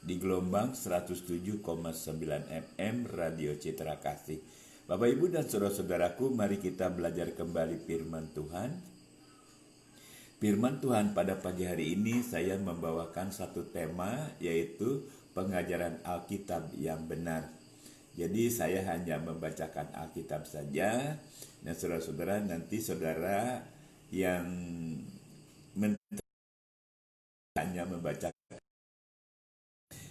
di gelombang 107,9 FM Radio Citra Kasih. Bapak Ibu dan saudara-saudaraku, mari kita belajar kembali firman Tuhan. Firman Tuhan pada pagi hari ini saya membawakan satu tema, yaitu pengajaran Alkitab yang benar. Jadi saya hanya membacakan Alkitab saja, dan saudara-saudara nanti saudara yang hanya membaca.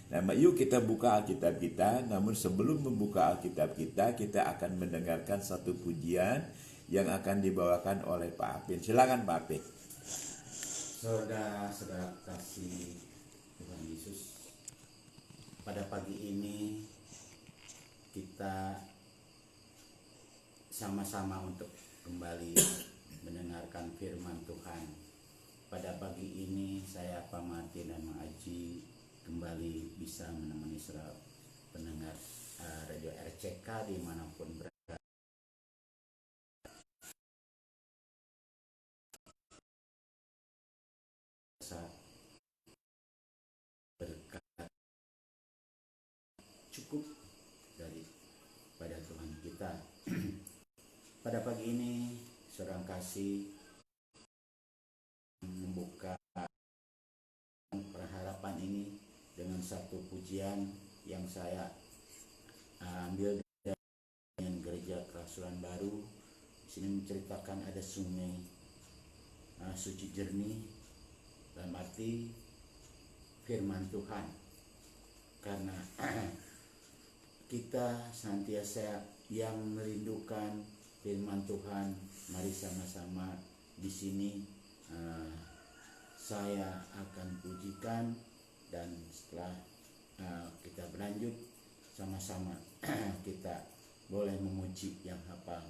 Nah, yuk kita buka Alkitab kita. Namun sebelum membuka Alkitab kita akan mendengarkan satu pujian yang akan dibawakan oleh Pak Apin. Silakan Pak Apin. Saudara-saudara kasih Tuhan Yesus, pada pagi ini kita sama-sama untuk kembali mendengarkan firman Tuhan. Pada pagi ini saya Pak Martin dan Mak Aji kembali bisa menemani saudara pendengar radio RCK dimanapun berada. Berkat cukup daripada Tuhan kita. Pada pagi ini saudara kasih membuka perharapan ini dengan satu pujian yang saya ambil dari gereja Kerasulan Baru. Di sini menceritakan ada sungai suci jernih, dalam arti firman Tuhan. Karena kita senantiasa yang merindukan firman Tuhan, mari sama-sama di sini saya akan pujikan, dan setelah kita berlanjut sama-sama kita boleh memuji yang hafal.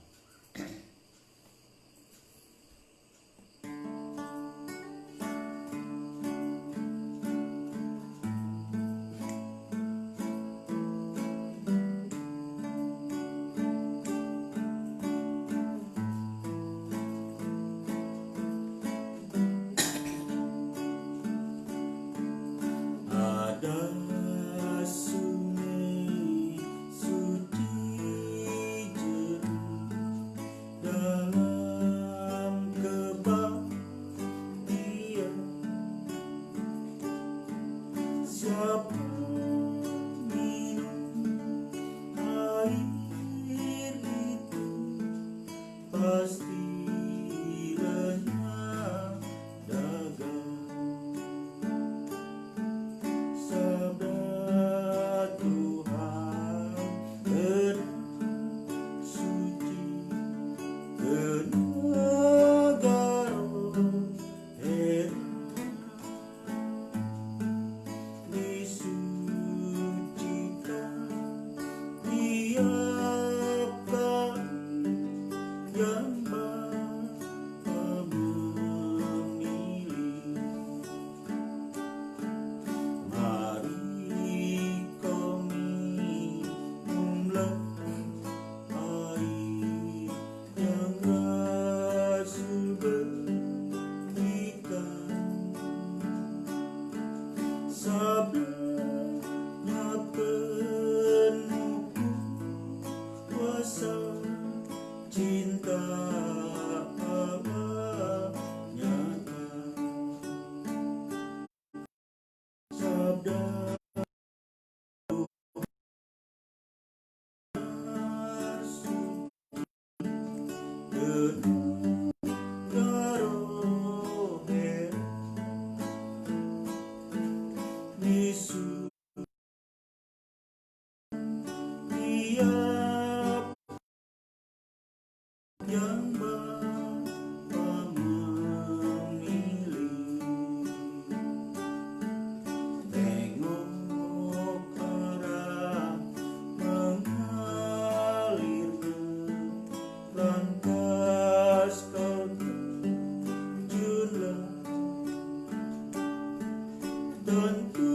Tentu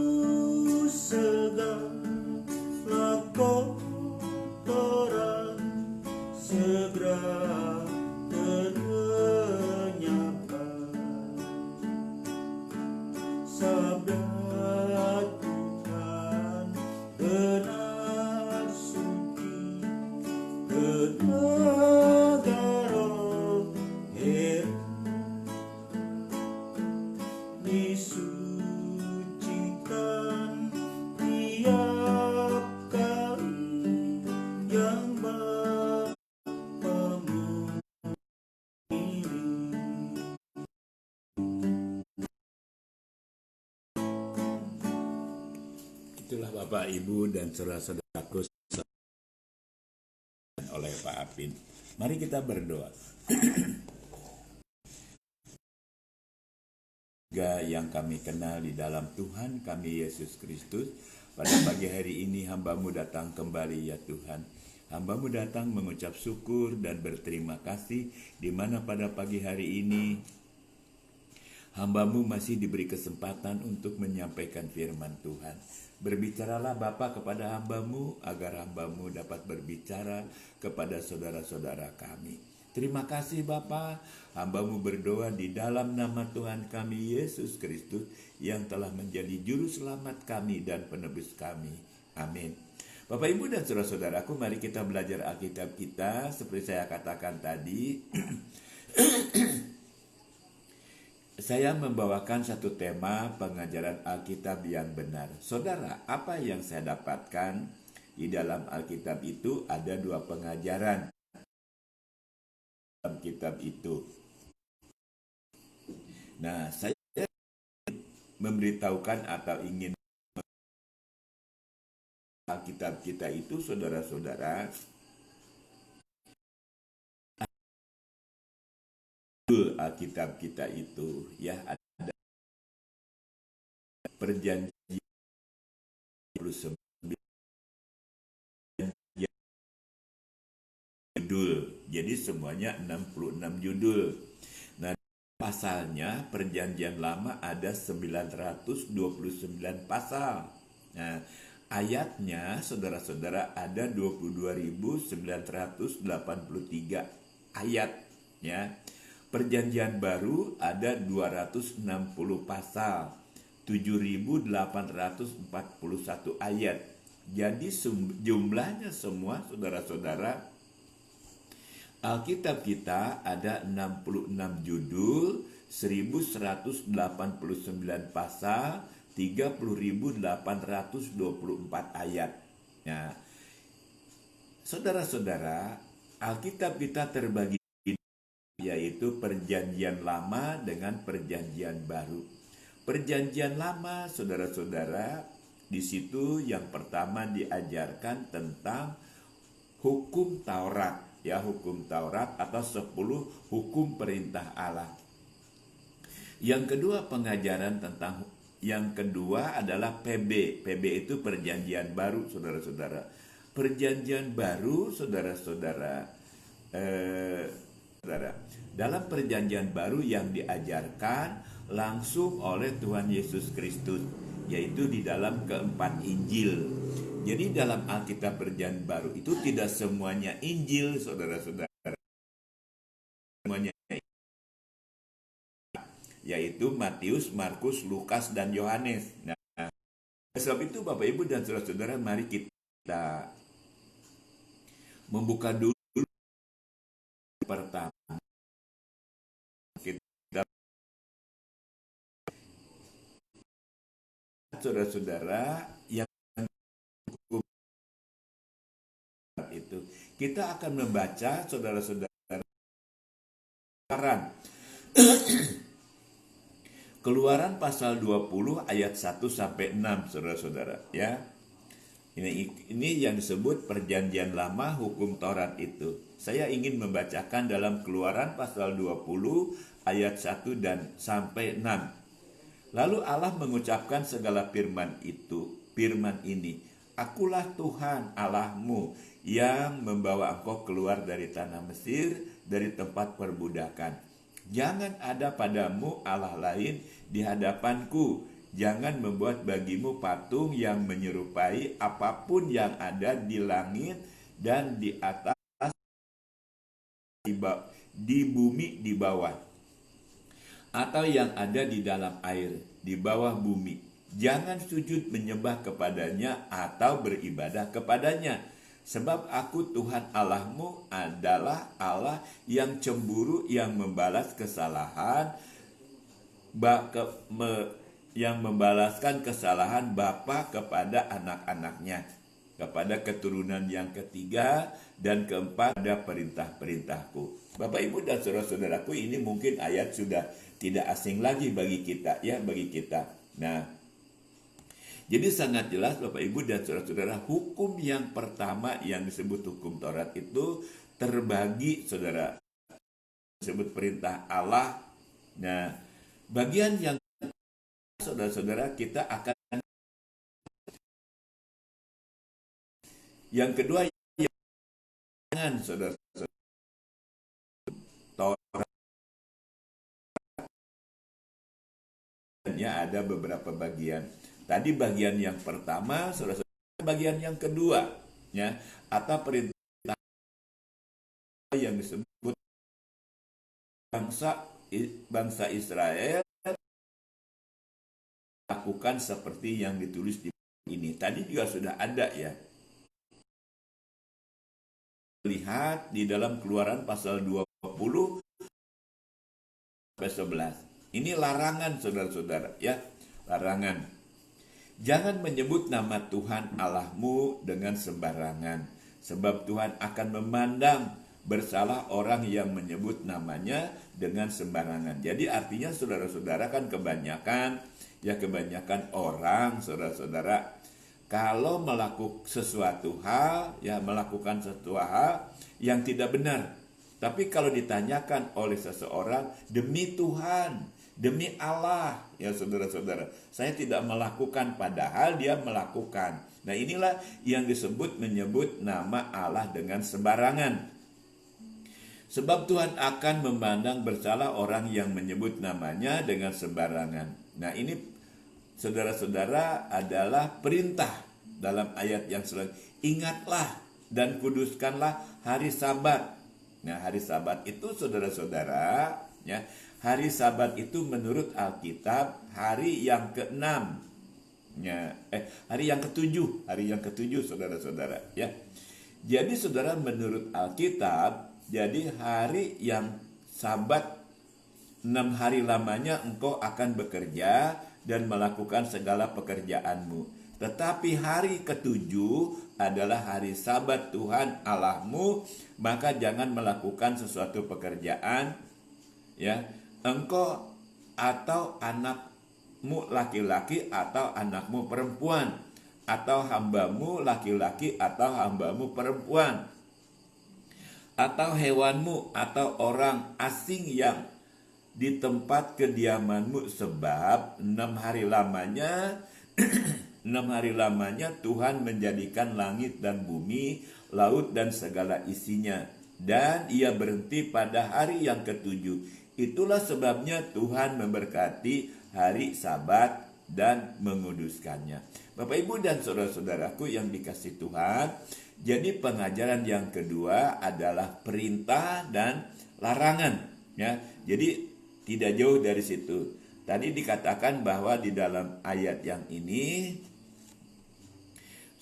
Itulah Bapak, Ibu, dan saudara-saudaraku oleh Pak Apin. Mari kita berdoa. Yang kami kenal di dalam Tuhan kami Yesus Kristus, pada pagi hari ini hamba-Mu datang kembali ya Tuhan. Hamba-Mu datang mengucap syukur dan berterima kasih, di mana pada pagi hari ini hamba-Mu masih diberi kesempatan untuk menyampaikan firman Tuhan. Berbicaralah Bapa kepada hamba-Mu, agar hamba-Mu dapat berbicara kepada saudara-saudara kami. Terima kasih Bapa, hamba-Mu berdoa di dalam nama Tuhan kami Yesus Kristus, yang telah menjadi juru selamat kami dan penebus kami. Amin. Bapak, Ibu, dan saudara-saudaraku, mari kita belajar Alkitab kita. Seperti saya katakan tadi, saya membawakan satu tema pengajaran Alkitab yang benar. Saudara, apa yang saya dapatkan di dalam Alkitab itu ada dua pengajaran dalam kitab itu. Nah, saya memberitahukan atau ingin Alkitab kita itu, saudara-saudara, Alkitab kita itu ya ada perjanjian 29 judul. Jadi semuanya 66 judul. Nah, pasalnya perjanjian lama ada 929 pasal. Nah, ayatnya saudara-saudara ada 22.983 ayat ya. Perjanjian baru ada 260 pasal, 7.841 ayat. Jadi jumlahnya semua saudara-saudara, Alkitab kita ada 66 judul, 1.189 pasal, 30.824 ayat. Nah, saudara-saudara, Alkitab kita terbagi yaitu perjanjian lama dengan perjanjian baru. Perjanjian lama, saudara-saudara, di situ yang pertama diajarkan tentang hukum Taurat, ya, hukum Taurat atau 10 hukum perintah Allah. Yang kedua pengajaran tentang yang kedua adalah PB. PB itu perjanjian baru, saudara-saudara. Perjanjian baru, saudara-saudara, dalam perjanjian baru yang diajarkan langsung oleh Tuhan Yesus Kristus, yaitu di dalam keempat Injil. Jadi dalam Alkitab perjanjian baru itu tidak semuanya Injil, saudara-saudara. Semuanya yaitu Matius, Markus, Lukas, dan Yohanes. Nah, sebab itu Bapak, Ibu, dan saudara-saudara, mari kita membuka dulu pertama. Saudara-saudara yang itu kita akan membaca, saudara-saudara, Keluaran pasal 20 ayat 1 sampai 6, saudara-saudara, ya. Ini yang disebut perjanjian lama, hukum Taurat itu. Saya ingin membacakan dalam Keluaran pasal 20 ayat 1 dan sampai 6. Lalu Allah mengucapkan segala firman ini, Akulah Tuhan Allahmu yang membawa engkau keluar dari tanah Mesir, dari tempat perbudakan. Jangan ada padamu Allah lain di hadapanku. Jangan membuat bagimu patung yang menyerupai apapun yang ada di langit dan di atas, di bumi di bawah, atau yang ada di dalam air, di bawah bumi. Jangan sujud menyembah kepadanya atau beribadah kepadanya. Sebab aku Tuhan Allahmu adalah Allah yang cemburu, yang membalas kesalahan, yang membalaskan kesalahan bapa kepada anak-anaknya, kepada keturunan yang ketiga dan keempat pada perintah-perintahku. Bapak, Ibu, dan saudara-saudaraku, ini mungkin ayat sudah tidak asing lagi bagi kita, ya, bagi kita. Nah, Jadi sangat jelas Bapak Ibu dan saudara-saudara, hukum yang pertama yang disebut hukum Taurat itu terbagi, saudara, disebut perintah Allah. Nah, bagian yang saudara-saudara kita akan yang kedua, jangan saudara-saudara, Tauratnya ada beberapa bagian. Tadi bagian yang pertama, saudara-saudara, bagian yang kedua, ya, atau perintah yang disebut bangsa Israel lakukan seperti yang ditulis di ini. Tadi juga sudah ada, ya. Lihat di dalam Keluaran pasal 20 sampai 11. Ini larangan, saudara-saudara, ya. Larangan. Jangan menyebut nama Tuhan Allahmu dengan sembarangan, sebab Tuhan akan memandang bersalah orang yang menyebut namanya dengan sembarangan. Jadi artinya saudara-saudara kan kebanyakan orang, saudara-saudara, kalau melakukan sesuatu hal yang tidak benar. Tapi kalau ditanyakan oleh seseorang, demi Tuhan, demi Allah, ya saudara-saudara, saya tidak melakukan, padahal dia melakukan. Nah, inilah yang disebut menyebut nama Allah dengan sembarangan. Sebab Tuhan akan memandang bersalah orang yang menyebut namanya dengan sembarangan. Nah, ini saudara-saudara adalah perintah dalam ayat yang selanjutnya. Ingatlah dan kuduskanlah hari Sabat. Nah, hari Sabat itu saudara-saudara, ya, hari Sabat itu menurut Alkitab hari yang ke-6. Ya, hari yang ke-7 saudara-saudara, ya. Jadi saudara, menurut Alkitab, jadi hari yang Sabat 6 hari lamanya engkau akan bekerja dan melakukan segala pekerjaanmu. Tetapi hari ke-7 adalah hari Sabat Tuhan Allahmu, maka jangan melakukan sesuatu pekerjaan, ya, engkau atau anakmu laki-laki atau anakmu perempuan, atau hambamu laki-laki atau hambamu perempuan, atau hewanmu atau orang asing yang di tempat kediamanmu, sebab 6 hari lamanya 6 hari lamanya Tuhan menjadikan langit dan bumi, laut dan segala isinya, dan ia berhenti pada hari yang ke-7. Itulah sebabnya Tuhan memberkati hari Sabat dan menguduskannya. Bapak, Ibu, dan saudara-saudaraku yang dikasihi Tuhan, jadi pengajaran yang kedua adalah perintah dan larangan, ya. Jadi tidak jauh dari situ. Tadi dikatakan bahwa di dalam ayat yang ini,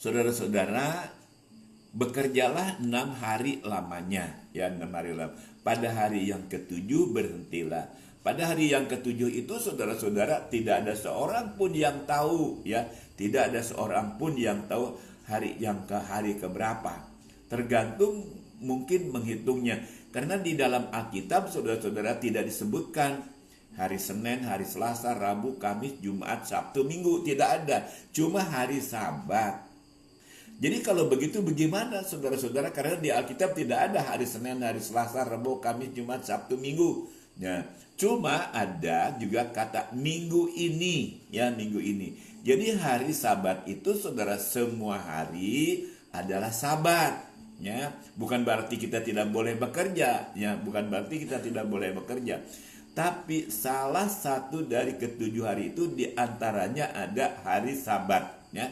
saudara-saudara, bekerjalah 6 hari lamanya, ya, 6 hari lamanya. Pada hari yang ke-7 berhentilah. Pada hari yang ke-7 itu saudara-saudara tidak ada seorang pun yang tahu, ya, tidak ada seorang pun yang tahu hari keberapa. Tergantung mungkin menghitungnya. Karena di dalam Alkitab saudara-saudara tidak disebutkan hari Senin, hari Selasa, Rabu, Kamis, Jumat, Sabtu, Minggu, tidak ada. Cuma hari Sabat. Jadi kalau begitu bagaimana saudara-saudara? Karena di Alkitab tidak ada hari Senin, hari Selasa, Rabu, Kamis, Jumat, Sabtu, Minggu. Ya, cuma ada juga kata minggu ini, ya, minggu ini. Jadi hari Sabat itu saudara, semua hari adalah Sabat. Ya, bukan berarti kita tidak boleh bekerja, ya, bukan berarti kita tidak boleh bekerja. Tapi salah satu dari ke-7 hari itu diantaranya ada hari Sabat, ya.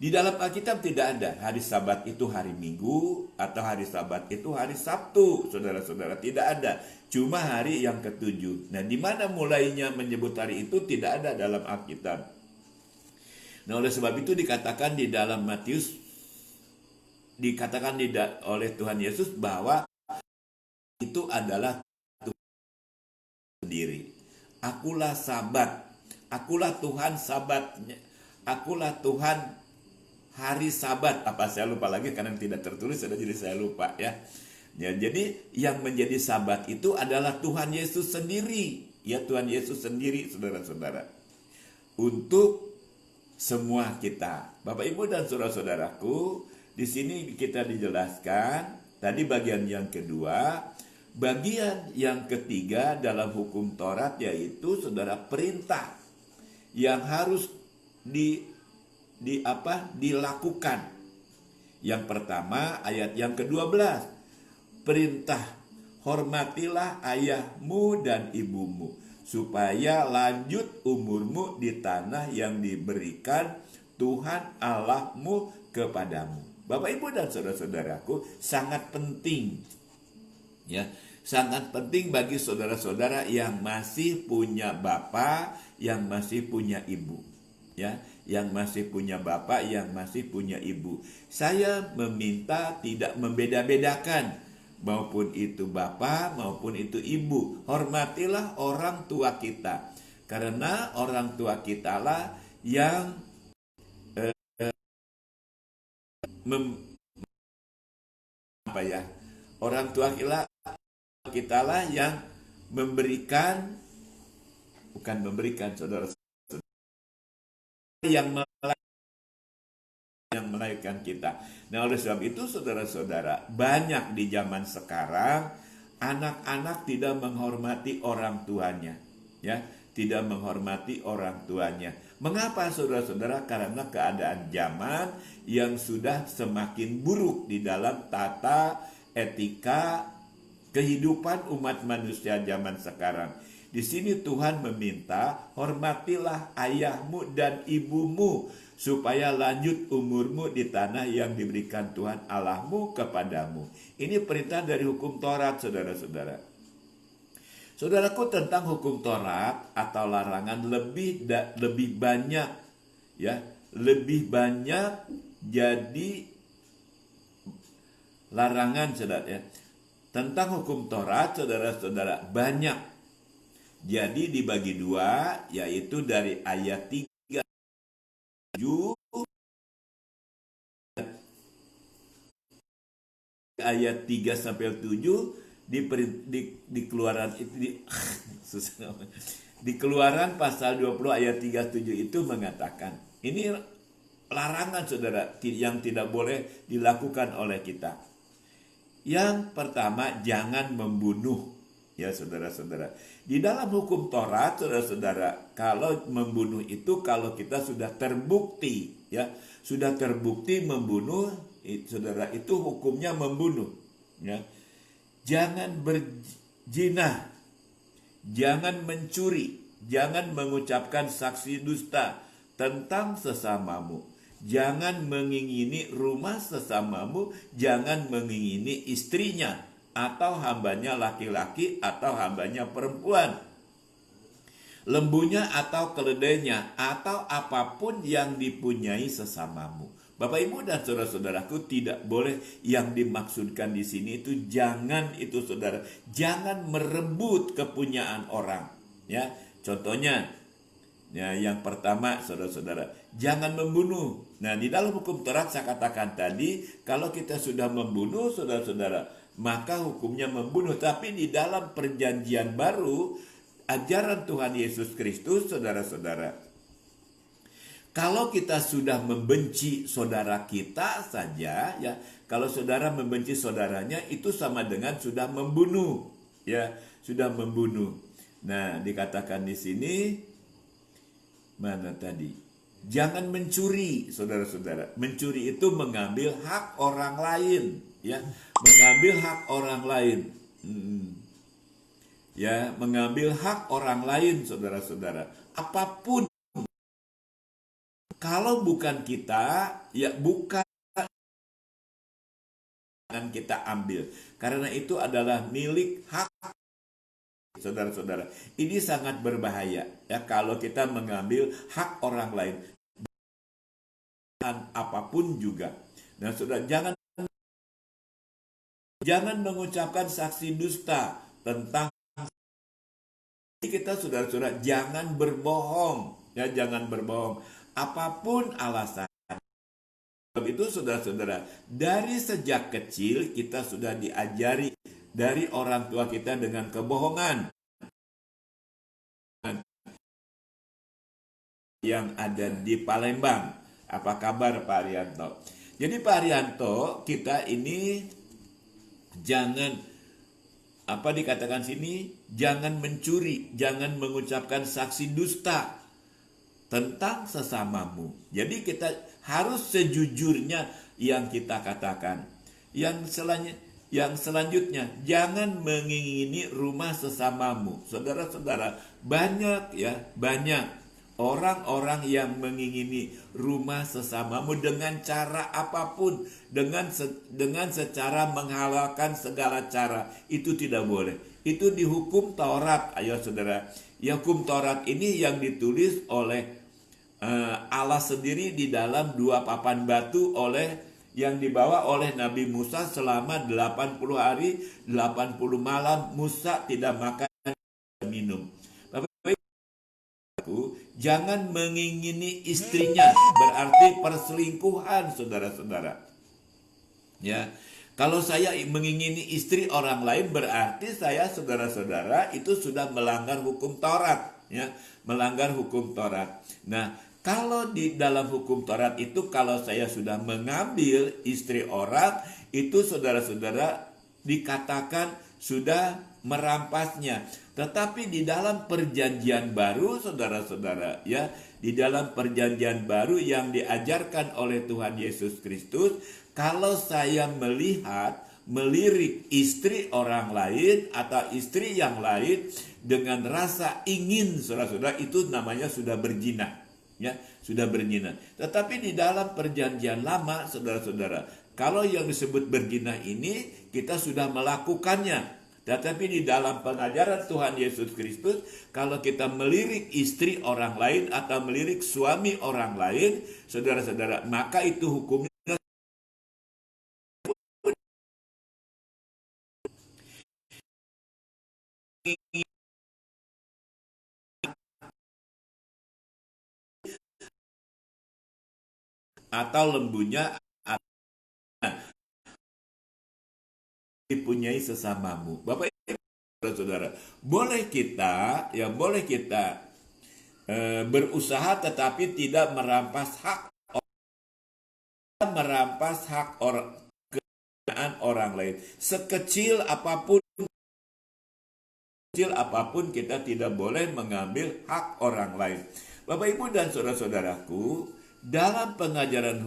Di dalam Alkitab tidak ada hari Sabat itu hari Minggu atau hari Sabat itu hari Sabtu, saudara-saudara, tidak ada. Cuma hari yang ke-7. Nah, di mana mulainya menyebut hari itu tidak ada dalam Alkitab. Nah, oleh sebab itu dikatakan di dalam Matius, dikatakan oleh Tuhan Yesus bahwa itu adalah Tuhan sendiri. Akulah Sabat, akulah Tuhan Sabatnya, akulah Tuhan hari Sabat. Apa saya lupa lagi karena tidak tertulis, jadi saya lupa, ya. Ya, jadi yang menjadi Sabat itu adalah Tuhan Yesus sendiri, ya, Tuhan Yesus sendiri, saudara-saudara. Untuk semua kita. Bapak Ibu dan saudara-saudaraku, di sini kita dijelaskan tadi bagian yang kedua, bagian yang ketiga dalam hukum Taurat yaitu saudara perintah yang harus dilakukan. Yang pertama ayat yang ke-12. Perintah, hormatilah ayahmu dan ibumu supaya lanjut umurmu di tanah yang diberikan Tuhan Allahmu kepadamu. Bapak Ibu dan saudara-saudaraku, sangat penting ya, sangat penting bagi saudara-saudara yang masih punya bapak, yang masih punya ibu ya, yang masih punya bapak, yang masih punya ibu. Saya meminta tidak membeda-bedakan maupun itu bapak maupun itu ibu. Hormatilah orang tua kita, karena orang tua kita lah yang orang tua kita lah yang memberikan, bukan memberikan saudara, yang melahirkan kita. Nah, oleh sebab itu saudara-saudara, banyak di zaman sekarang anak-anak tidak menghormati orang tuanya, ya, tidak menghormati orang tuanya. Mengapa saudara-saudara? Karena keadaan zaman yang sudah semakin buruk di dalam tata etika kehidupan umat manusia zaman sekarang. Di sini Tuhan meminta, hormatilah ayahmu dan ibumu supaya lanjut umurmu di tanah yang diberikan Tuhan Allahmu kepadamu. Ini perintah dari hukum Taurat, saudara-saudara. Saudaraku, tentang hukum Taurat atau larangan lebih banyak ya, lebih banyak jadi larangan, saudara ya. Tentang hukum Taurat, saudara-saudara, banyak. Jadi dibagi dua, yaitu dari ayat 3 ayat 3 sampai 7 di Keluaran itu di Keluaran pasal 20 ayat 37 itu mengatakan, ini larangan saudara yang tidak boleh dilakukan oleh kita. Yang pertama, jangan membunuh. Ya saudara-saudara, di dalam hukum Taurat, saudara-saudara, kalau membunuh itu kalau kita sudah terbukti, ya, sudah terbukti membunuh, saudara, itu hukumnya membunuh. Ya, jangan berzina, jangan mencuri, jangan mengucapkan saksi dusta tentang sesamamu, jangan mengingini rumah sesamamu, jangan mengingini istrinya atau hambanya laki-laki atau hambanya perempuan, lembunya atau keledainya, atau apapun yang dipunyai sesamamu. Bapak Ibu dan saudara-saudaraku, tidak boleh, yang dimaksudkan di sini itu jangan, itu saudara, jangan merebut kepunyaan orang. Ya, contohnya, ya, yang pertama saudara-saudara, jangan membunuh. Nah, di dalam hukum Taurat saya katakan tadi, kalau kita sudah membunuh, saudara-saudara, maka hukumnya membunuh. Tapi di dalam perjanjian baru, ajaran Tuhan Yesus Kristus, saudara-saudara, kalau kita sudah membenci saudara kita saja, ya, kalau saudara membenci saudaranya, itu sama dengan sudah membunuh, ya, sudah membunuh. Nah, dikatakan di sini, mana tadi? Jangan mencuri, saudara-saudara. Mencuri itu mengambil hak orang lain, ya, mengambil hak orang lain. Ya, mengambil hak orang lain, saudara-saudara. Apapun, kalau bukan kita, ya bukan yang kita ambil. Karena itu adalah milik hak. Saudara-saudara, ini sangat berbahaya ya kalau kita mengambil hak orang lain dan apapun juga. Nah, saudara, jangan mengucapkan saksi dusta tentang kita, saudara-saudara, jangan berbohong ya, jangan berbohong apapun alasan. Sebab itu saudara-saudara, dari sejak kecil kita sudah diajari dari orang tua kita dengan kebohongan. yang ada di Palembang. Apa kabar Pak Arianto? Jadi Pak Arianto, kita ini jangan, apa dikatakan sini, jangan mencuri, jangan mengucapkan saksi dusta tentang sesamamu. Jadi kita harus sejujurnya yang kita katakan. Yang selanjutnya, jangan mengingini rumah sesamamu. Saudara-saudara, banyak orang-orang yang mengingini rumah sesamamu dengan cara apapun, dengan secara menghalalkan segala cara. Itu tidak boleh. Itu dihukum Taurat, ayo saudara. Ya, hukum Taurat ini yang ditulis oleh Allah sendiri di dalam 2 papan batu yang dibawa oleh Nabi Musa selama 80 hari, 80 malam. Musa tidak makan dan minum. Bapak Ibu, jangan mengingini istrinya, berarti perselingkuhan, saudara-saudara. Ya, kalau saya mengingini istri orang lain, berarti saya, saudara-saudara, itu sudah melanggar hukum Taurat, ya, melanggar hukum Taurat. Nah, kalau di dalam hukum Taurat itu, kalau saya sudah mengambil istri orang, itu saudara-saudara dikatakan sudah merampasnya. Tetapi di dalam perjanjian baru, saudara-saudara, ya, di dalam perjanjian baru yang diajarkan oleh Tuhan Yesus Kristus, kalau saya melirik istri orang lain atau istri yang lain dengan rasa ingin, saudara-saudara, itu namanya sudah berzina. Ya, sudah berzina. Tetapi di dalam perjanjian lama, saudara-saudara, kalau yang disebut berzina ini kita sudah melakukannya. Tetapi di dalam pengajaran Tuhan Yesus Kristus, kalau kita melirik istri orang lain atau melirik suami orang lain, saudara-saudara, maka itu hukumnya atau lembunya dipunyai sesamamu. Bapak Ibu, saudara, boleh kita berusaha tetapi tidak merampas hak orang lain. Sekecil apapun kita tidak boleh mengambil hak orang lain. Bapak Ibu dan saudara-saudaraku, dalam pengajaran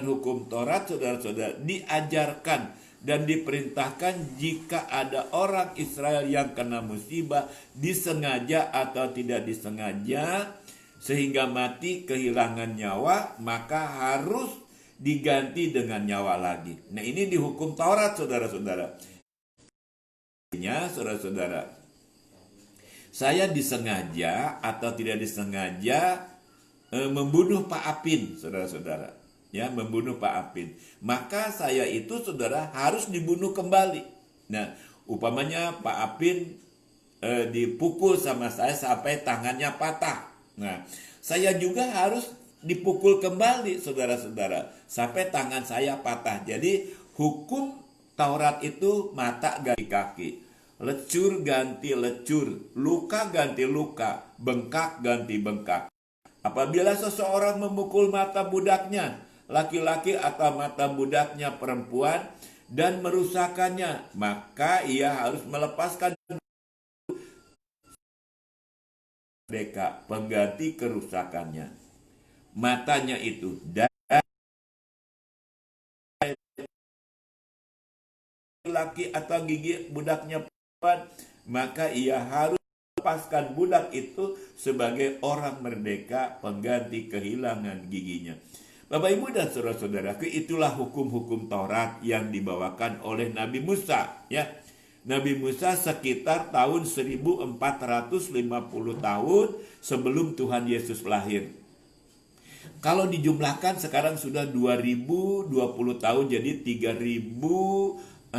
hukum Taurat, saudara-saudara, diajarkan dan diperintahkan jika ada orang Israel yang kena musibah, disengaja atau tidak disengaja, sehingga mati kehilangan nyawa, maka harus diganti dengan nyawa lagi. Nah, ini di hukum Taurat, saudara-saudara. Saudara-saudara, saya disengaja atau tidak disengaja membunuh Pak Apin, saudara-saudara, ya, membunuh Pak Apin, maka saya itu, saudara, harus dibunuh kembali. Nah, upamanya Pak Apin dipukul sama saya sampai tangannya patah. Nah, saya juga harus dipukul kembali, saudara-saudara, sampai tangan saya patah. Jadi hukum Taurat itu mata ganti kaki, lecur ganti lecur, luka ganti luka, bengkak ganti bengkak. Apabila seseorang memukul mata budaknya laki-laki atau mata budaknya perempuan dan merusakkannya, maka ia harus melepaskan merdeka, pengganti kerusakannya. Matanya itu dan laki atau gigi budaknya perempuan, maka ia harus lepaskan budak itu sebagai orang merdeka, pengganti kehilangan giginya. Bapak Ibu dan saudara-saudaraku, itulah hukum-hukum Taurat yang dibawakan oleh Nabi Musa, ya. Nabi Musa sekitar tahun 1450 tahun sebelum Tuhan Yesus lahir. Kalau dijumlahkan sekarang sudah 2020 tahun, jadi 3060,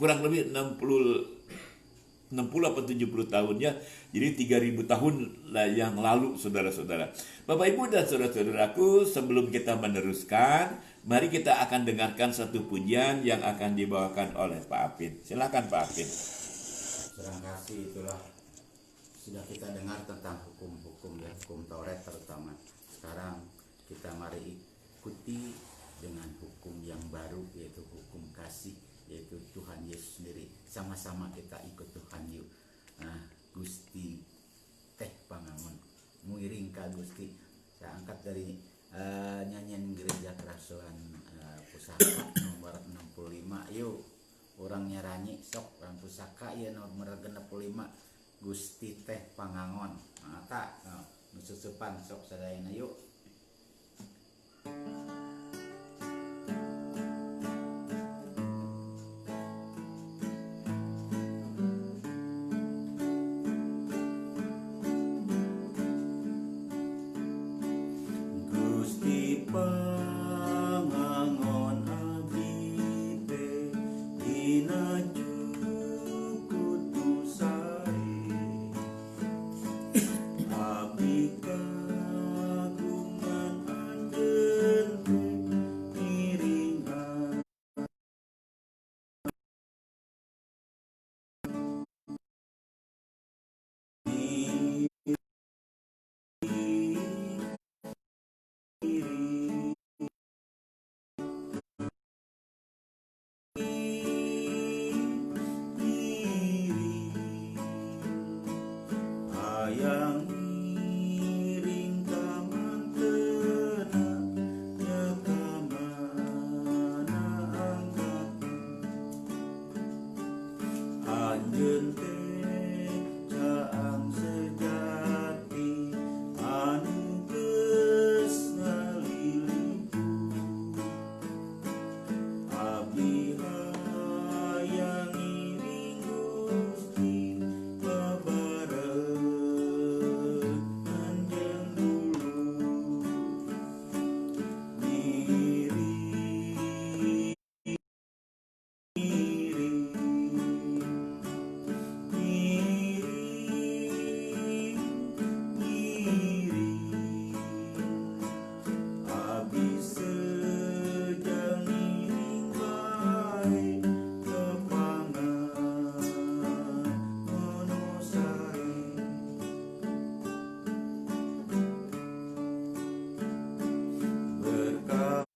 kurang lebih 60 atau 70 tahun, ya. Jadi 3000 tahun yang lalu, saudara-saudara. Bapak Ibu dan saudara-saudaraku, sebelum kita meneruskan, mari kita akan dengarkan satu pujian yang akan dibawakan oleh Pak Apin. Silakan Pak Apin. Terima kasih, itulah sudah kita dengar tentang hukum-hukum ya, hukum Taurat terutama. Sekarang kita mari ikuti dengan hukum yang baru, yaitu hukum kasih, yaitu Tuhan Yesus sendiri. Sama-sama kita ikut Tuhan yuk. Nah, Gusti teh pangangon muiring ka Gusti. Saya angkat dari nyanyian gereja kerasuan pusaka nomor 65 yuk. Orang nyaranyi sok orang pusaka ya nomor 65 Gusti teh pangangon. Nah, tak nususupan sok sadayana yuk. Gusti pangangon abdi teh dina kutusari abdi kagungan anjeun miring hayang miring ka mantena nya ka mana angkat anjeun teh caang sejati anu geus ngalilipu abdi hayang iring Gusti babarengan jeung dulu miring abdi sejang miring bae kepangan monosari berkah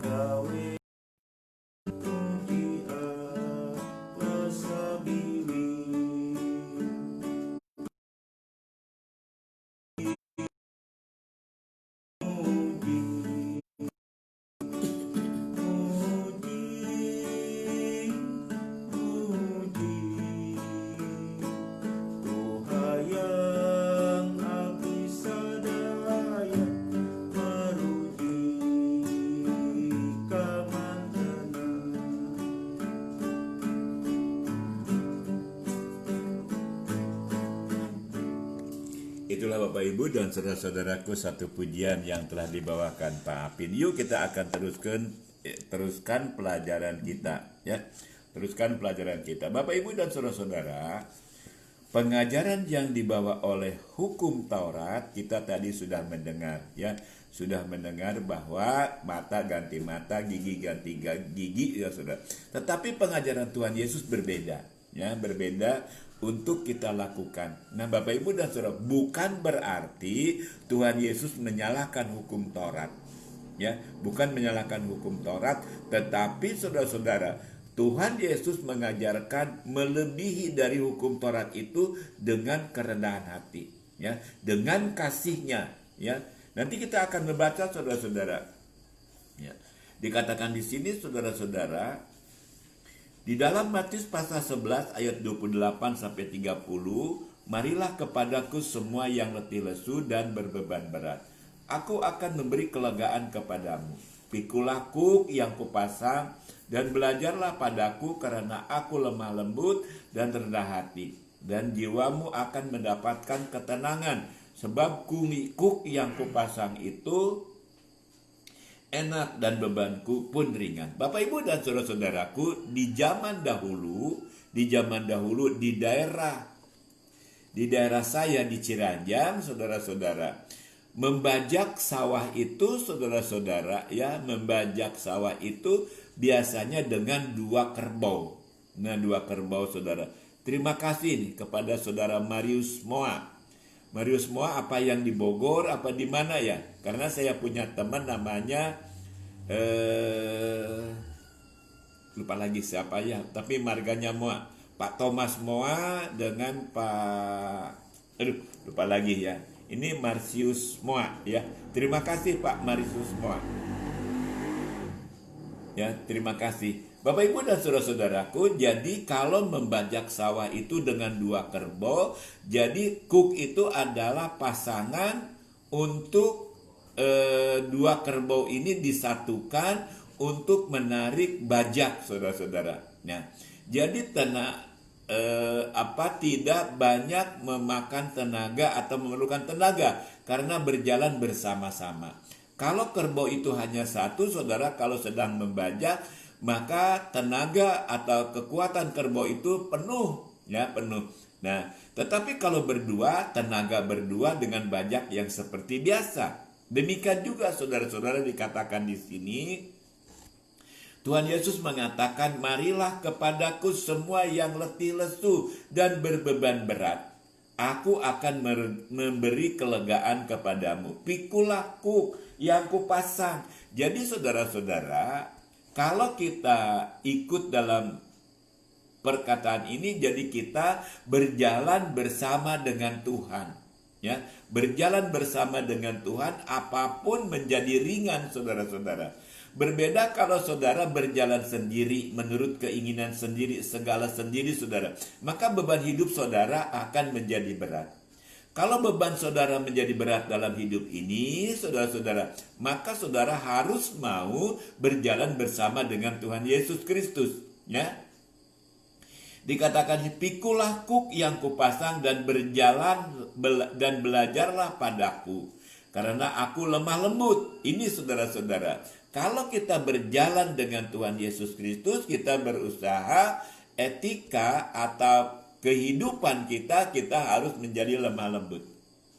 gawe puji Allah sabiwi muji muji hayang abdi sadaya maruji ka mantena. Itulah Bapak Ibu dan saudara-saudaraku satu pujian yang telah dibawakan Pak Apin. Yuk kita akan teruskan pelajaran kita ya. Teruskan pelajaran kita. Bapak Ibu dan saudara-saudara, pengajaran yang dibawa oleh hukum Taurat kita tadi sudah mendengar ya. Sudah mendengar bahwa mata ganti mata, gigi ganti gigi ya Saudara. Tetapi pengajaran Tuhan Yesus berbeda ya, berbeda untuk kita lakukan. Nah Bapak Ibu dan Saudara, bukan berarti Tuhan Yesus menyalahkan hukum Taurat ya, bukan menyalahkan hukum Taurat, tetapi saudara-saudara, Tuhan Yesus mengajarkan melebihi dari hukum Taurat itu dengan kerendahan hati ya, dengan kasihnya ya. Nanti kita akan membaca saudara-saudara ya. Dikatakan di sini saudara-saudara, di dalam Matius pasal 11 ayat 28 sampai 30, marilah kepadaku semua yang letih lesu dan berbeban berat, aku akan memberi kelegaan kepadamu. Pikulah kuk yang kupasang dan belajarlah padaku, karena aku lemah lembut dan rendah hati, dan jiwamu akan mendapatkan ketenangan. Sebab kuk yang kupasang itu enak dan bebanku pun ringan. Bapak Ibu dan saudara-saudaraku, di zaman dahulu di daerah saya di Ciranjang, saudara-saudara, membajak sawah itu saudara-saudara ya, membajak sawah itu biasanya dengan 2 kerbau Nah, 2 kerbau saudara. Terima kasih nih kepada saudara Marius Moa. Marius Moa apa yang di Bogor, apa di mana ya? Karena saya punya teman namanya lupa lagi siapa ya, tapi marganya Moa. Pak Thomas Moa dengan lupa lagi ya. Ini Marsius Moa ya. Terima kasih Pak Marsius Moa. Ya, terima kasih. Bapak Ibu dan saudara-saudaraku, jadi kalau membajak sawah itu dengan 2 kerbau, jadi kuk itu adalah pasangan untuk 2 kerbau ini disatukan untuk menarik bajak, saudara-saudara. Nah, jadi tidak banyak memakan tenaga atau memerlukan tenaga karena berjalan bersama-sama. Kalau kerbau itu hanya 1, saudara, kalau sedang membajak, maka tenaga atau kekuatan kerbau itu penuh, ya, penuh. Nah, tetapi kalau berdua, tenaga berdua dengan bajak yang seperti biasa. Demikian juga saudara-saudara dikatakan di sini, Tuhan Yesus mengatakan, marilah kepadaku semua yang letih lesu dan berbeban berat. Aku akan memberi kelegaan kepadamu. Pikulah kuk yang kupasang. Jadi saudara-saudara, kalau kita ikut dalam perkataan ini, jadi kita berjalan bersama dengan Tuhan. Ya, berjalan bersama dengan Tuhan, apapun menjadi ringan, saudara-saudara. Berbeda kalau saudara berjalan sendiri, menurut keinginan sendiri, segala sendiri, saudara. Maka beban hidup saudara akan menjadi berat. Kalau beban saudara menjadi berat dalam hidup ini, saudara-saudara, maka saudara harus mau berjalan bersama dengan Tuhan Yesus Kristus. Ya, dikatakan, pikulah kuk yang kupasang dan berjalan dan belajarlah padaku, karena aku lemah lembut. Ini saudara-saudara, kalau kita berjalan dengan Tuhan Yesus Kristus, kita berusaha etika atau kehidupan kita harus menjadi lemah lembut.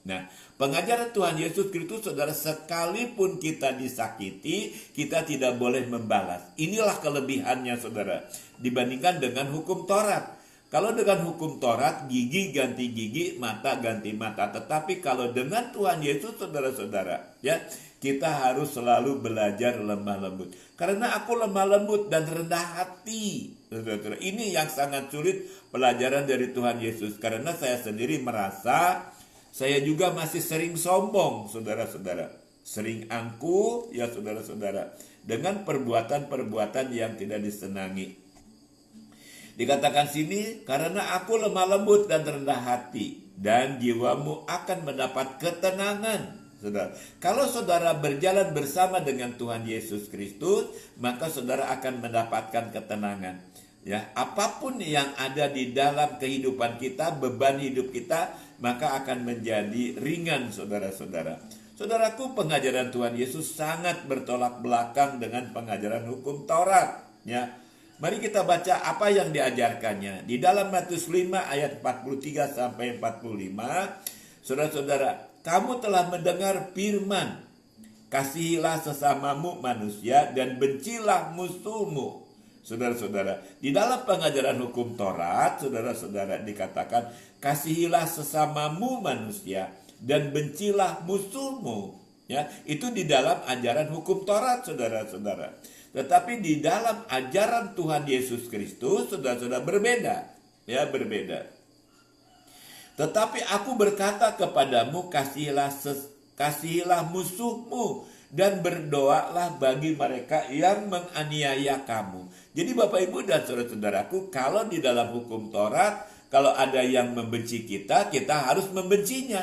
Nah, pengajaran Tuhan Yesus Kristus, saudara, sekalipun kita disakiti, kita tidak boleh membalas. Inilah kelebihannya, saudara, dibandingkan dengan hukum Taurat. Kalau dengan hukum Taurat, gigi ganti gigi, mata ganti mata. Tetapi kalau dengan Tuhan Yesus, saudara-saudara, ya, kita harus selalu belajar lemah lembut. Karena aku lemah lembut dan rendah hati. Saudara-saudara, ini yang sangat sulit pelajaran dari Tuhan Yesus. Karena saya sendiri merasa saya juga masih sering sombong, saudara-saudara. Sering angkuh, ya saudara-saudara, dengan perbuatan-perbuatan yang tidak disenangi. Dikatakan sini, karena aku lemah lembut dan rendah hati, dan jiwamu akan mendapat ketenangan. Saudara, kalau saudara berjalan bersama dengan Tuhan Yesus Kristus, maka saudara akan mendapatkan ketenangan. Ya, apapun yang ada di dalam kehidupan kita, beban hidup kita, maka akan menjadi ringan, saudara-saudara. Saudaraku, pengajaran Tuhan Yesus sangat bertolak belakang dengan pengajaran hukum Taurat. Ya, mari kita baca apa yang diajarkannya. Di dalam Matius 5 ayat 43 sampai 45, saudara-saudara, kamu telah mendengar firman, kasihilah sesamamu manusia dan bencilah musuhmu. Saudara-saudara, di dalam pengajaran hukum Taurat, saudara-saudara, dikatakan kasihilah sesamamu manusia dan bencilah musuhmu. Ya, itu di dalam ajaran hukum Taurat, saudara-saudara. Tetapi di dalam ajaran Tuhan Yesus Kristus, saudara-saudara, berbeda. Ya, berbeda. Tetapi aku berkata kepadamu, kasihilah musuhmu dan berdoalah bagi mereka yang menganiaya kamu. Jadi Bapak Ibu dan saudara-saudaraku, kalau di dalam hukum Taurat, kalau ada yang membenci kita, kita harus membencinya.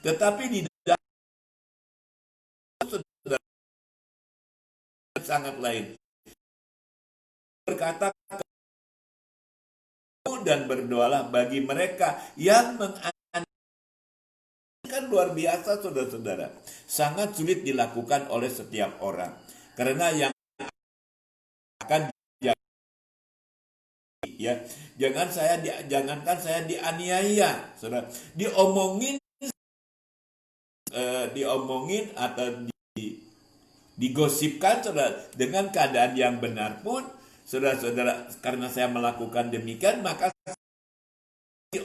Tetapi di dalam sangat lain, berkata dan berdoalah bagi mereka yang menganiaya. Kan luar biasa, saudara-saudara. Sangat sulit dilakukan oleh setiap orang. Karena yang akan ya, jangankan saya dianiaya, saudara, diomongin atau digosipkan, saudara, dengan keadaan yang benar pun saudara-saudara, karena saya melakukan demikian, maka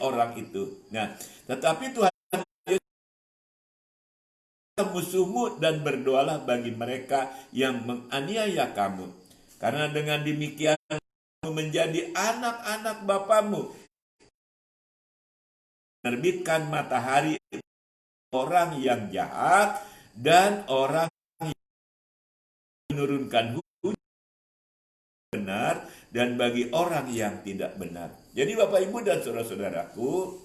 orang itu. Nah, tetapi Tuhan, musuhmu dan berdoalah bagi mereka yang menganiaya kamu. Karena dengan demikian kamu menjadi anak-anak Bapamu. Menerbitkan matahari orang yang jahat dan orang yang menurunkan hujan benar dan bagi orang yang tidak benar. Jadi Bapak Ibu dan saudara-saudaraku,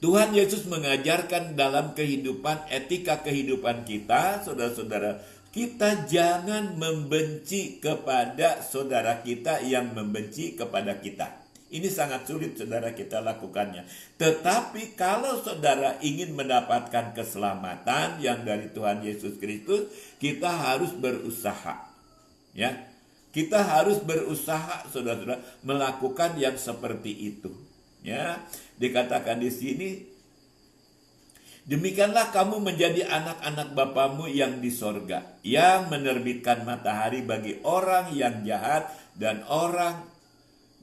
Tuhan Yesus mengajarkan dalam kehidupan, etika kehidupan kita, saudara-saudara, kita jangan membenci kepada saudara kita yang membenci kepada kita. Ini sangat sulit saudara kita lakukannya. Tetapi kalau saudara ingin mendapatkan keselamatan yang dari Tuhan Yesus Kristus, kita harus berusaha. Ya, kita harus berusaha saudara-saudara melakukan yang seperti itu. Ya, dikatakan di sini, demikianlah kamu menjadi anak-anak Bapamu yang di sorga, yang menerbitkan matahari bagi orang yang jahat dan orang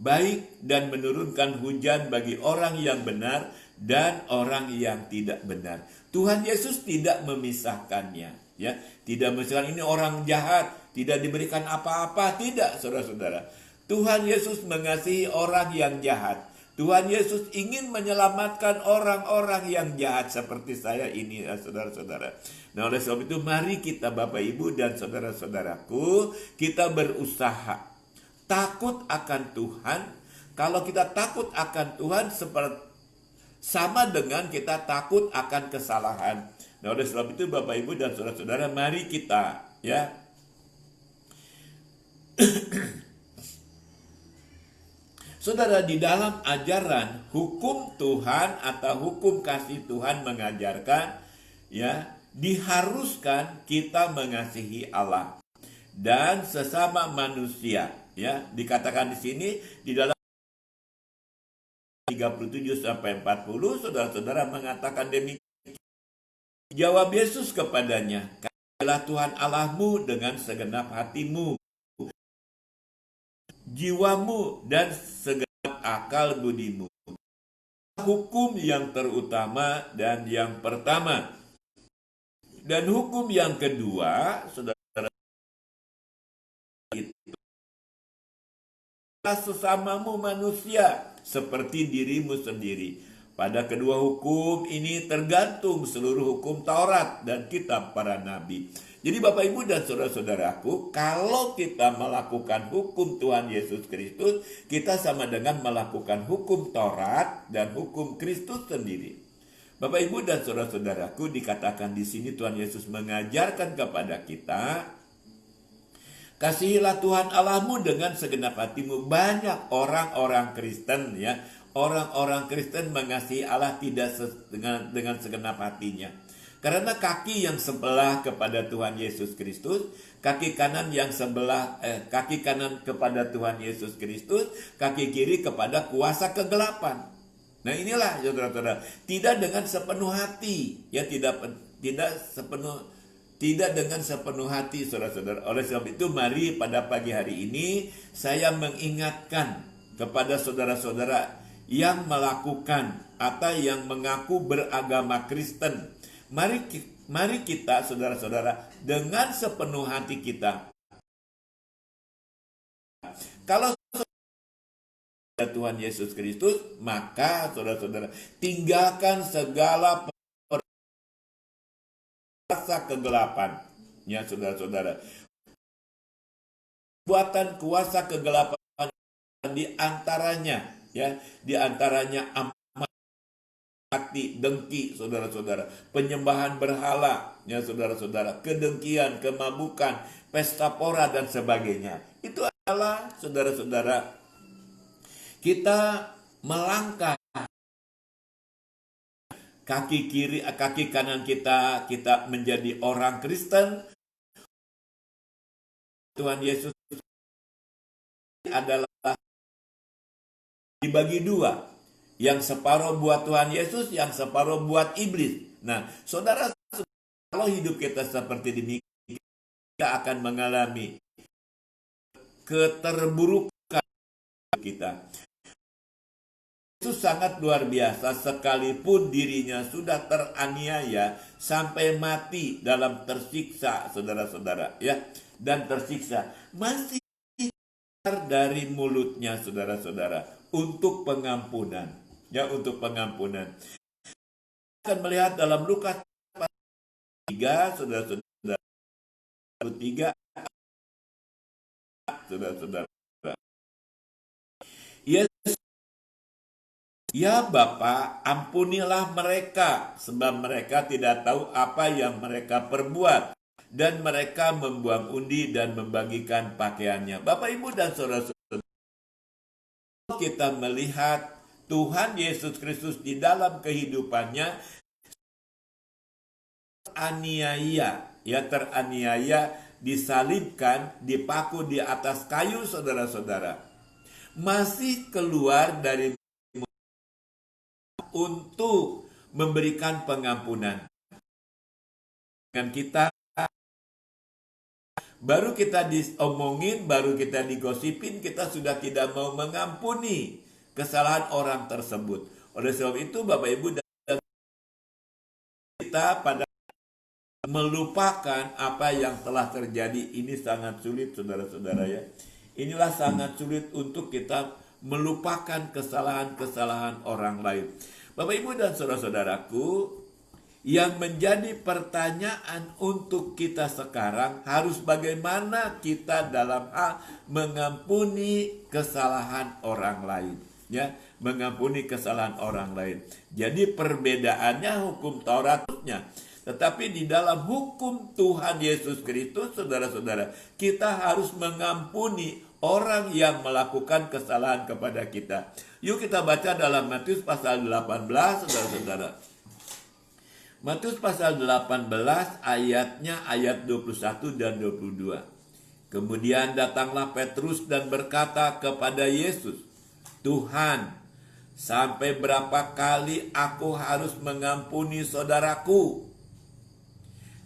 baik, dan menurunkan hujan bagi orang yang benar dan orang yang tidak benar. Tuhan Yesus tidak memisahkannya, ya, tidak memisahkan ini orang jahat, tidak diberikan apa-apa, tidak, saudara-saudara. Tuhan Yesus mengasihi orang yang jahat. Tuhan Yesus ingin menyelamatkan orang-orang yang jahat seperti saya ini, saudara-saudara. Nah, oleh sebab itu mari kita Bapak Ibu dan saudara-saudaraku, kita berusaha takut akan Tuhan. Kalau kita takut akan Tuhan sama dengan kita takut akan kesalahan. Nah, oleh sebab itu Bapak Ibu dan saudara-saudara, mari kita, ya, saudara, di dalam ajaran hukum Tuhan atau hukum kasih Tuhan mengajarkan, ya, diharuskan kita mengasihi Allah dan sesama manusia, ya. Dikatakan di sini di dalam 37 sampai 40, saudara-saudara mengatakan demikian. Jawab Yesus kepadanya, "Kasihilah Tuhan Allahmu dengan segenap hatimu, jiwamu, dan segenap akal budimu." Hukum yang terutama dan yang pertama. Dan hukum yang kedua, saudara, itu sesamamu manusia seperti dirimu sendiri. Pada kedua hukum ini tergantung seluruh hukum Taurat dan kitab para nabi. Jadi Bapak Ibu dan saudara-saudaraku, kalau kita melakukan hukum Tuhan Yesus Kristus, kita sama dengan melakukan hukum Taurat dan hukum Kristus sendiri. Bapak Ibu dan saudara-saudaraku, dikatakan di sini Tuhan Yesus mengajarkan kepada kita, kasihilah Tuhan Allahmu dengan segenap hatimu. Banyak orang-orang Kristen, ya, orang-orang Kristen mengasihi Allah tidak dengan segenap hatinya. Karena kaki yang sebelah kepada Tuhan Yesus Kristus, kaki kanan yang sebelah, kaki kanan kepada Tuhan Yesus Kristus, kaki kiri kepada kuasa kegelapan. Nah, inilah saudara-saudara, tidak dengan sepenuh hati, ya, tidak dengan sepenuh hati, saudara-saudara. Oleh sebab itu mari pada pagi hari ini saya mengingatkan kepada saudara-saudara yang melakukan atau yang mengaku beragama Kristen. Mari kita, saudara-saudara, dengan sepenuh hati kita. Kalau Tuhan Yesus Kristus, maka saudara-saudara tinggalkan segala kuasa kegelapan, ya, saudara-saudara. Buatan kuasa kegelapan di antaranya, ya, di antaranya hati, dengki, saudara-saudara, penyembahan berhala, ya, saudara-saudara, kedengkian, kemabukan, pesta pora, dan sebagainya. Itu adalah, saudara-saudara, kita melangkah kaki kiri, kaki kanan kita menjadi orang Kristen. Tuhan Yesus adalah dibagi dua. Yang separuh buat Tuhan Yesus, yang separuh buat iblis. Nah, saudara, kalau hidup kita seperti demikian, kita akan mengalami keterburukan kita. Itu sangat luar biasa, sekalipun dirinya sudah teraniaya sampai mati dalam tersiksa, saudara-saudara, ya, dan tersiksa, masih dari mulutnya, saudara-saudara, untuk pengampunan, ya, untuk pengampunan. Kita akan melihat dalam Lukas 3, saudara-saudara, 3, saudara-saudara. Ya Bapa, ampunilah mereka, sebab mereka tidak tahu apa yang mereka perbuat. Dan mereka membuang undi dan membagikan pakaiannya. Bapak, Ibu, dan saudara-saudara, kita melihat Tuhan Yesus Kristus di dalam kehidupannya teraniaya, disalibkan, dipaku di atas kayu, saudara-saudara. Masih keluar dari untuk memberikan pengampunan. Dengan kita baru kita diomongin, baru kita digosipin, kita sudah tidak mau mengampuni kesalahan orang tersebut. Oleh sebab itu, Bapak Ibu, dan kita pada melupakan apa yang telah terjadi ini sangat sulit, saudara-saudara, ya. Inilah sangat sulit untuk kita melupakan kesalahan-kesalahan orang lain. Bapak, Ibu, dan saudara-saudaraku, yang menjadi pertanyaan untuk kita sekarang harus bagaimana kita dalam hal mengampuni kesalahan orang lain, ya, mengampuni kesalahan orang lain. Jadi perbedaannya hukum Tauratnya, tetapi di dalam hukum Tuhan Yesus Kristus, saudara-saudara, kita harus mengampuni orang yang melakukan kesalahan kepada kita. Yuk kita baca dalam Matius pasal 18, saudara-saudara. Matius pasal 18 ayatnya ayat 21 dan 22. Kemudian datanglah Petrus dan berkata kepada Yesus, "Tuhan, sampai berapa kali aku harus mengampuni saudaraku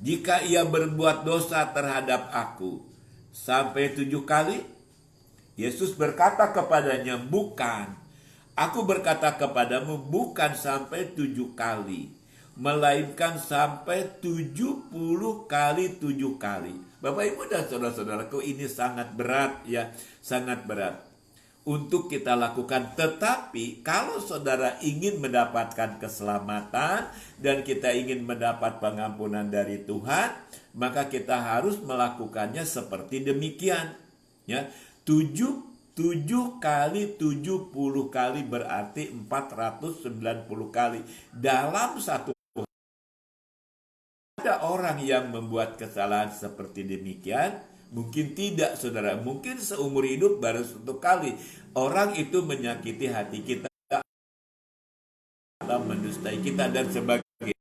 jika ia berbuat dosa terhadap aku? Sampai 7 kali?" Yesus berkata kepadanya, "Bukan. Aku berkata kepadamu, bukan sampai 7 kali. Melainkan sampai 70 kali 7 kali." Bapak, Ibu, dan saudara-saudaraku, ini sangat berat, ya, sangat berat untuk kita lakukan. Tetapi kalau saudara ingin mendapatkan keselamatan dan kita ingin mendapat pengampunan dari Tuhan, maka kita harus melakukannya seperti demikian, ya. 7 kali 70 kali berarti 490 kali dalam satu. Ada orang yang membuat kesalahan seperti demikian? Mungkin tidak, saudara. Mungkin seumur hidup baru 1 kali. Orang itu menyakiti hati kita, mendustai kita, dan sebagainya.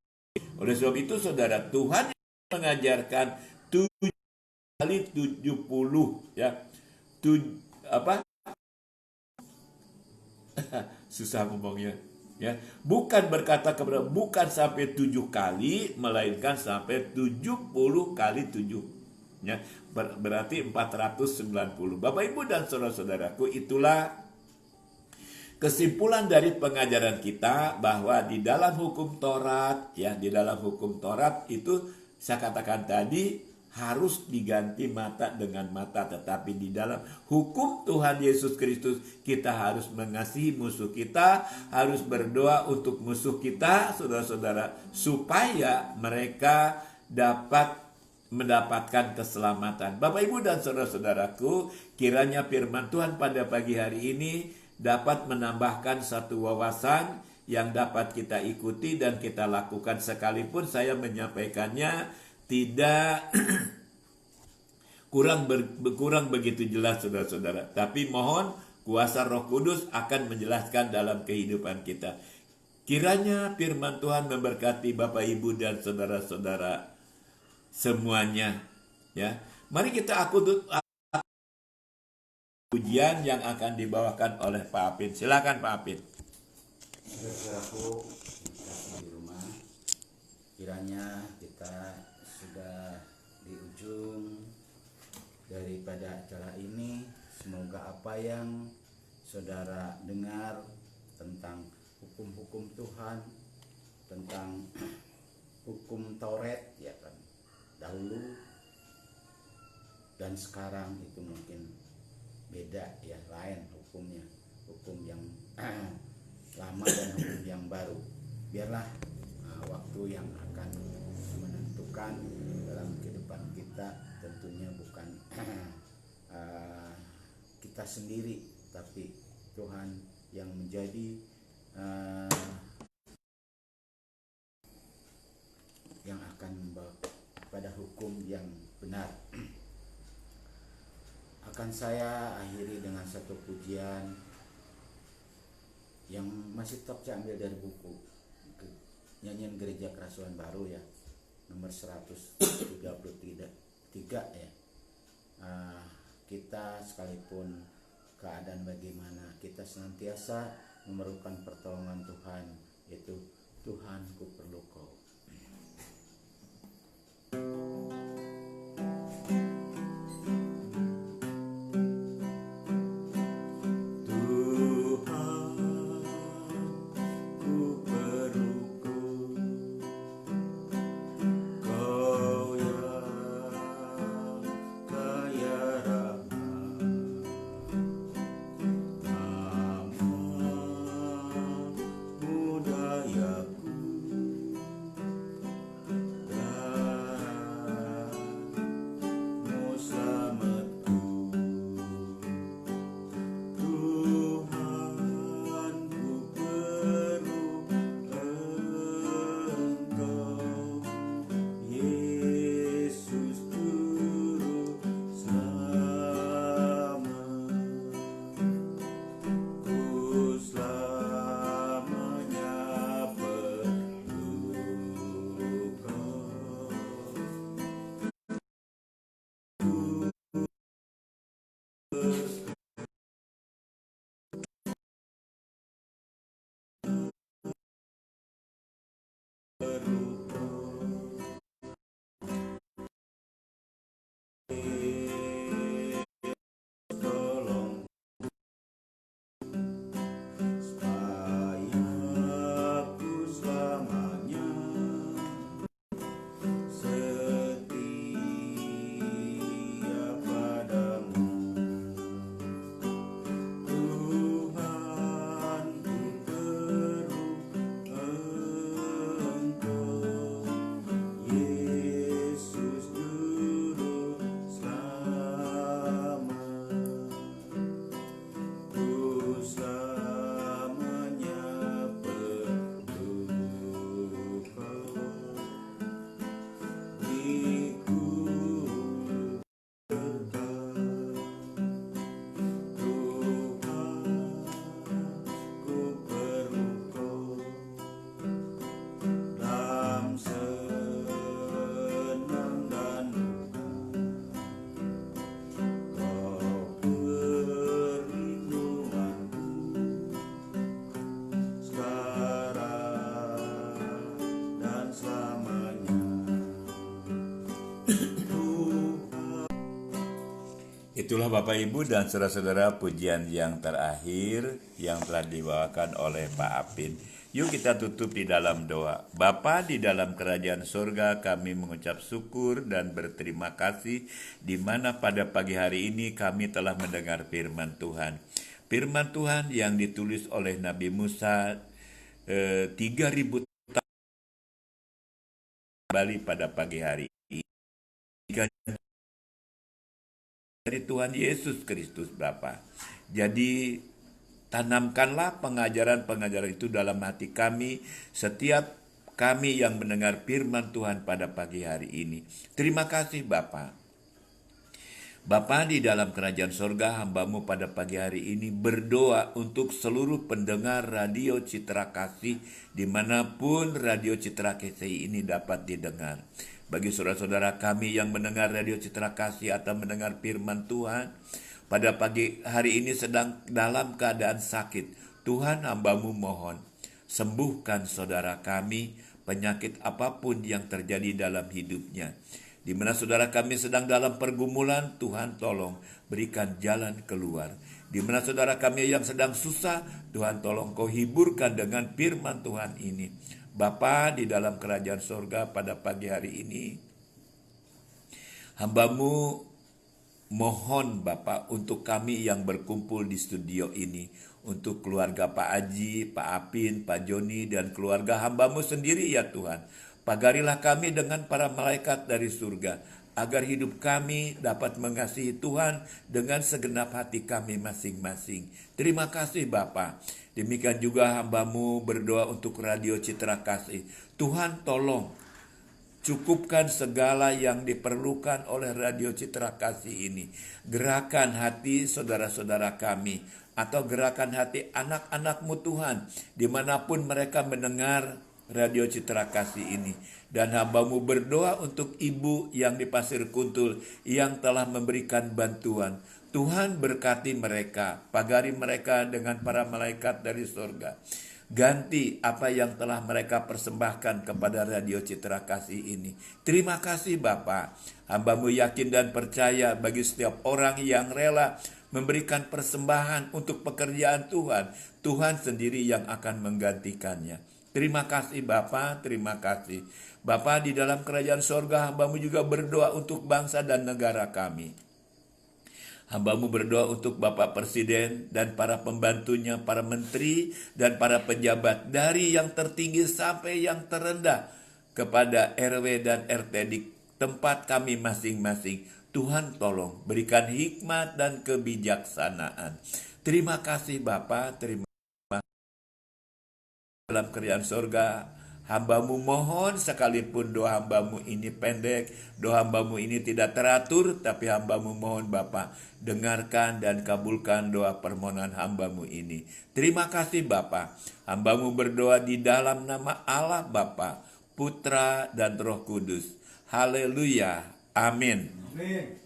Oleh sebab itu, saudara, Tuhan mengajarkan 7 kali 70, ya. Susah ngomongnya, ya. Bukan berkata kepada, bukan sampai 7 kali, melainkan sampai 70 kali 7, ya. Berarti 490. Bapak, Ibu, dan saudara-saudaraku, itulah kesimpulan dari pengajaran kita bahwa di dalam hukum Taurat, ya, di dalam hukum Taurat itu saya katakan tadi harus diganti mata dengan mata, tetapi di dalam hukum Tuhan Yesus Kristus kita harus mengasihi musuh kita, harus berdoa untuk musuh kita, saudara-saudara, supaya mereka dapat mendapatkan keselamatan. Bapak, Ibu, dan saudara-saudaraku, kiranya firman Tuhan pada pagi hari ini dapat menambahkan satu wawasan yang dapat kita ikuti dan kita lakukan, sekalipun saya menyampaikannya tidak kurang begitu jelas, saudara-saudara. Tapi mohon kuasa Roh Kudus akan menjelaskan dalam kehidupan kita. Kiranya firman Tuhan memberkati Bapak, Ibu, dan saudara-saudara semuanya, ya. Mari kita ujian yang akan dibawakan oleh Pak Apin. Silakan Pak Apin. Saudaraku di rumah, kiranya kita sudah di ujung daripada acara ini, Semoga apa yang saudara dengar tentang hukum-hukum Tuhan, tentang hukum Taurat ya kan, dahulu dan sekarang itu mungkin beda ya, lain hukumnya, hukum yang lama dan hukum yang baru. Biarlah waktu yang akan menentukan dalam kehidupan kita, tentunya bukan kita sendiri, tapi Tuhan yang menjadi yang akan membawa pada hukum yang benar. Akan saya akhiri dengan satu pujian yang masih tetap saya ambil dari buku Nyanyian Gereja Kerasuan Baru ya, nomor 133 ya. Kita sekalipun keadaan bagaimana, kita senantiasa memerlukan pertolongan Tuhan, yaitu Tuhan ku perlu kau. Itulah Bapak Ibu dan saudara-saudara pujian yang terakhir yang telah dibawakan oleh Pak Apin. Yuk kita tutup di dalam doa. Bapa di dalam kerajaan surga, kami mengucap syukur dan berterima kasih di mana pada pagi hari ini kami telah mendengar firman Tuhan. Firman Tuhan yang ditulis oleh Nabi Musa 3000 tahun kembali pada pagi hari ini. Dari Tuhan Yesus Kristus Bapa. Jadi tanamkanlah pengajaran-pengajaran itu dalam hati kami setiap kami yang mendengar firman Tuhan pada pagi hari ini. Terima kasih Bapa. Bapa di dalam kerajaan sorga, hambamu pada pagi hari ini berdoa untuk seluruh pendengar radio Citra Kasih dimanapun radio Citra Kasih ini dapat didengar. Bagi saudara-saudara kami yang mendengar radio Citra Kasih atau mendengar firman Tuhan, pada pagi hari ini sedang dalam keadaan sakit, Tuhan hambamu mohon, sembuhkan saudara kami penyakit apapun yang terjadi dalam hidupnya. Di mana saudara kami sedang dalam pergumulan, Tuhan tolong berikan jalan keluar. Di mana saudara kami yang sedang susah, Tuhan tolong Kau hiburkan dengan firman Tuhan ini. Bapa di dalam kerajaan sorga, pada pagi hari ini, hamba-Mu mohon Bapa untuk kami yang berkumpul di studio ini, untuk keluarga Pak Aji, Pak Apin, Pak Joni, dan keluarga hamba-Mu sendiri ya Tuhan. Pagarilah kami dengan para malaikat dari surga, agar hidup kami dapat mengasihi Tuhan dengan segenap hati kami masing-masing. Terima kasih Bapa. Demikian juga hamba-Mu berdoa untuk Radio Citra Kasih. Tuhan tolong cukupkan segala yang diperlukan oleh Radio Citra Kasih ini. Gerakan hati saudara-saudara kami, atau gerakan hati anak-anak-Mu Tuhan, dimanapun mereka mendengar Radio Citra Kasih ini. Dan hamba-Mu berdoa untuk ibu yang di Pasir Kuntul yang telah memberikan bantuan. Tuhan berkati mereka, pagari mereka dengan para malaikat dari surga. Ganti apa yang telah mereka persembahkan kepada Radio Citra Kasih ini. Terima kasih Bapa. Hamba-Mu yakin dan percaya bagi setiap orang yang rela memberikan persembahan untuk pekerjaan Tuhan, Tuhan sendiri yang akan menggantikannya. Terima kasih Bapa, terima kasih. Bapa di dalam kerajaan sorga, hamba-Mu juga berdoa untuk bangsa dan negara kami. Hamba-Mu berdoa untuk Bapak Presiden dan para pembantunya, para menteri dan para pejabat, dari yang tertinggi sampai yang terendah, kepada RW dan RT di tempat kami masing-masing. Tuhan tolong berikan hikmat dan kebijaksanaan. Terima kasih Bapa, terima kasih. Dalam kerajaan sorga, hamba-Mu mohon, sekalipun doa hamba-Mu ini pendek, doa hamba-Mu ini tidak teratur, tapi hamba-Mu mohon Bapa, dengarkan dan kabulkan doa permohonan hamba-Mu ini. Terima kasih Bapa. Hamba-Mu berdoa di dalam nama Allah Bapa, Putra dan Roh Kudus. Haleluya. Amin. Amin.